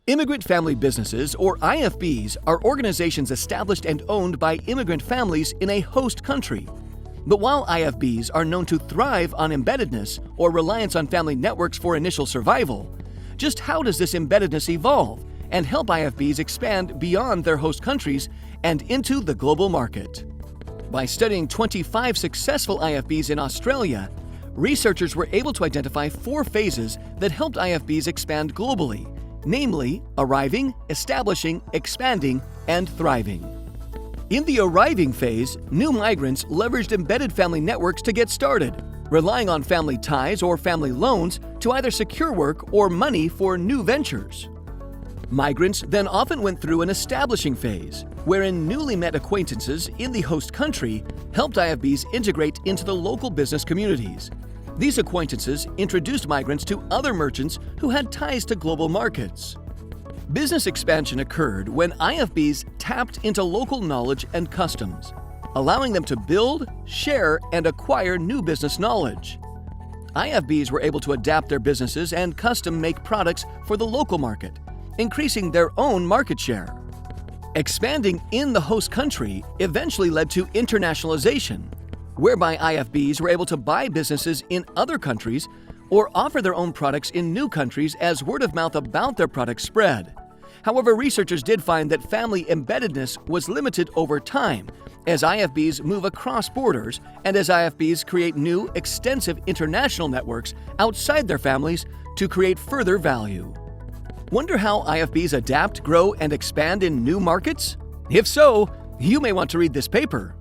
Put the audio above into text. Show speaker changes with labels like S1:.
S1: Immigrant family businesses, or IFBs, are organizations established and owned by immigrant families in a host country. But while IFBs are known to thrive on embeddedness or reliance on family networks for initial survival, just how does this embeddedness evolve and help IFBs expand beyond their host countries and into the global market? By studying 25 successful IFBs in Australia, researchers were able to identify 4 phases that helped IFBs expand globally, namely arriving, establishing, expanding, and thriving. In the arriving phase, new migrants leveraged embedded family networks to get started, relying on family ties or family loans to either secure work or money for new ventures. Migrants then often went through an establishing phase, wherein newly met acquaintances in the host country helped IFBs integrate into the local business communities. These acquaintances introduced migrants to other merchants who had ties to global markets. Business expansion occurred when IFBs tapped into local knowledge and customs, allowing them to build, share, and acquire new business knowledge. IFBs were able to adapt their businesses and custom-make products for the local market, increasing their own market share. Expanding in the host country eventually led to internationalization, whereby IFBs were able to buy businesses in other countries or offer their own products in new countries as word of mouth about their products spread. However, researchers did find that family embeddedness was limited over time as IFBs move across borders and as IFBs create new, extensive international networks outside their families to create further value. Wonder how IFBs adapt, grow, and expand in new markets? If so, you may want to read this paper.